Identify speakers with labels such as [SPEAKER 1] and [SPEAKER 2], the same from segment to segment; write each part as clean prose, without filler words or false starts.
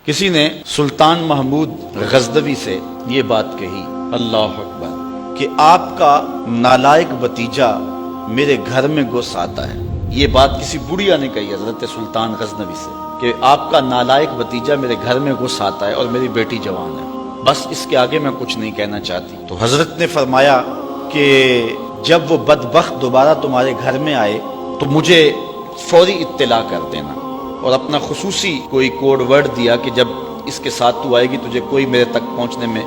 [SPEAKER 1] کسی نے سلطان محمود غزنوی سے یہ بات کہی، اللہ اکبر، کہ آپ کا نالائق بھتیجا میرے گھر میں گھس آتا ہے۔ یہ بات کسی بڑھیا نے کہی حضرت سلطان غزنوی سے کہ آپ کا نالائق بھتیجا میرے گھر میں گھس آتا ہے اور میری بیٹی جوان ہے، بس اس کے آگے میں کچھ نہیں کہنا چاہتی۔ تو حضرت نے فرمایا کہ جب وہ بدبخت دوبارہ تمہارے گھر میں آئے تو مجھے فوری اطلاع کر دینا، اور اپنا خصوصی کوئی کوڈ ورڈ دیا کہ جب اس کے ساتھ تو آئے گی تجھے کوئی میرے تک پہنچنے میں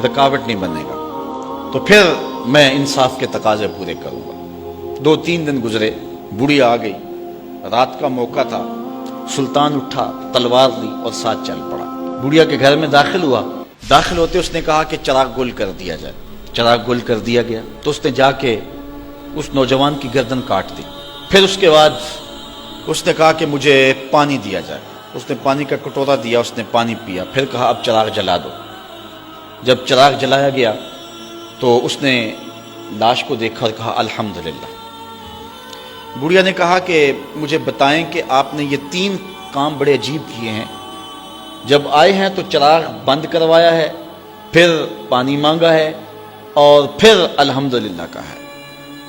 [SPEAKER 1] رکاوٹ نہیں بنے گا، تو پھر میں انصاف کے تقاضے پورے کروں گا۔ 2-3 دن گزرے، بڑھیا آ گئی، رات کا موقع تھا، سلطان اٹھا، تلوار لی اور ساتھ چل پڑا۔ بڑھیا کے گھر میں داخل ہوا، داخل ہوتے اس نے کہا کہ چراغ گل کر دیا جائے۔ چراغ گل کر دیا گیا تو اس نے جا کے اس نوجوان کی گردن کاٹ دی۔ پھر اس کے بعد اس نے کہا کہ مجھے پانی دیا جائے۔ اس نے پانی کا کٹورا دیا، اس نے پانی پیا، پھر کہا اب چراغ جلا دو۔ جب چراغ جلایا گیا تو اس نے لاش کو دیکھا اور کہا الحمدللہ۔ بڑھیا نے کہا کہ مجھے بتائیں کہ آپ نے یہ 3 کام بڑے عجیب کیے ہیں، جب آئے ہیں تو چراغ بند کروایا ہے، پھر پانی مانگا ہے، اور پھر الحمدللہ کہا ہے۔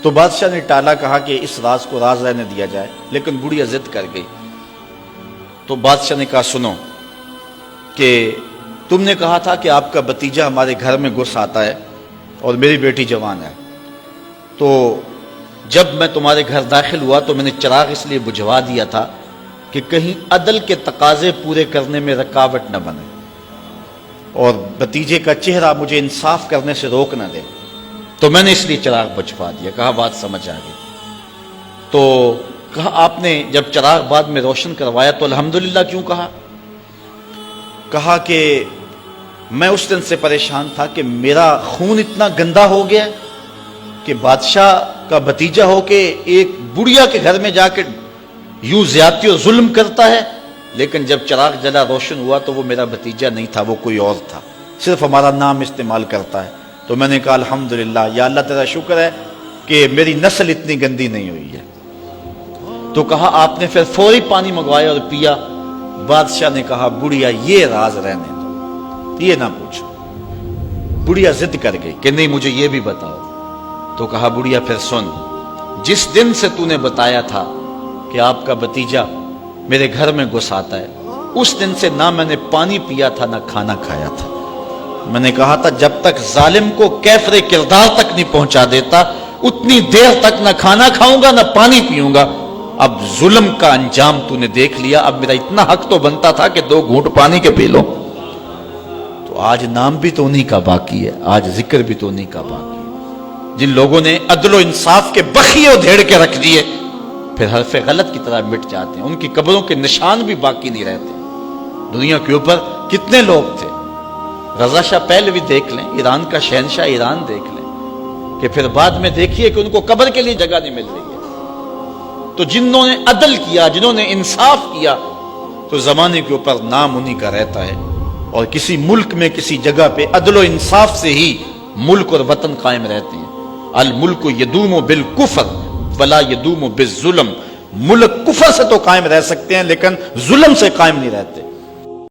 [SPEAKER 1] تو بادشاہ نے ٹالا، کہا کہ اس راز کو راز رہنے دیا جائے، لیکن بڑھیا ضد کر گئی۔ تو بادشاہ نے کہا سنو کہ تم نے کہا تھا کہ آپ کا بھتیجا ہمارے گھر میں گھس آتا ہے اور میری بیٹی جوان ہے، تو جب میں تمہارے گھر داخل ہوا تو میں نے چراغ اس لیے بجھوا دیا تھا کہ کہیں عدل کے تقاضے پورے کرنے میں رکاوٹ نہ بنے اور بھتیجے کا چہرہ مجھے انصاف کرنے سے روک نہ دے، تو میں نے اس لیے چراغ بجھوا دیا۔ کہا بات سمجھ آ گئی۔ تو کہا آپ نے جب چراغ بعد میں روشن کروایا تو الحمدللہ کیوں کہا؟ کہا کہ میں اس دن سے پریشان تھا کہ میرا خون اتنا گندا ہو گیا کہ بادشاہ کا بھتیجا ہو کے ایک بڑھیا کے گھر میں جا کے یوں زیادتی اور ظلم کرتا ہے، لیکن جب چراغ جلا روشن ہوا تو وہ میرا بھتیجا نہیں تھا، وہ کوئی اور تھا، صرف ہمارا نام استعمال کرتا ہے۔ تو میں نے کہا الحمدللہ، یا اللہ تیرا شکر ہے کہ میری نسل اتنی گندی نہیں ہوئی ہے۔ تو کہا آپ نے پھر فوری پانی منگوایا اور پیا۔ بادشاہ نے کہا بڑھیا یہ راز رہنے دو، یہ نہ پوچھو۔ بڑھیا ضد کر گئی کہ نہیں مجھے یہ بھی بتاؤ۔ تو کہا بڑھیا پھر سن، جس دن سے تو نے بتایا تھا کہ آپ کا بھتیجا میرے گھر میں گھس آتا ہے، اس دن سے نہ میں نے پانی پیا تھا نہ کھانا کھایا تھا۔ میں نے کہا تھا جب تک ظالم کو کیفر کردار تک نہیں پہنچا دیتا اتنی دیر تک نہ کھانا کھاؤں گا نہ پانی پیوں گا۔ اب ظلم کا انجام تو نے دیکھ لیا، اب میرا اتنا حق تو بنتا تھا کہ 2 گھونٹ پانی کے پی لو۔ تو آج نام بھی تو انہیں کا باقی ہے، آج ذکر بھی تو انہیں کا باقی ہے۔ جن لوگوں نے عدل و انصاف کے بخیے ادھیڑ کے رکھ دیے، پھر حرف غلط کی طرح مٹ جاتے ہیں، ان کی قبروں کے نشان بھی باقی نہیں رہتے۔ دنیا کے اوپر کتنے لوگ تھے، رضا شاہ پہلوی دیکھ لیں، ایران کا شہنشاہ ایران دیکھ لیں، کہ پھر بعد میں دیکھیے کہ ان کو قبر کے لیے جگہ نہیں مل رہی ہے۔ تو جنہوں نے عدل کیا، جنہوں نے انصاف کیا، تو زمانے کے اوپر نام انہی کا رہتا ہے، اور کسی ملک میں کسی جگہ پہ عدل و انصاف سے ہی ملک اور وطن قائم رہتے ہیں۔ الملک یدوم بالکفر ولا یدوم بالظلم، ملک کفر سے تو قائم رہ سکتے ہیں لیکن ظلم سے قائم نہیں رہتے۔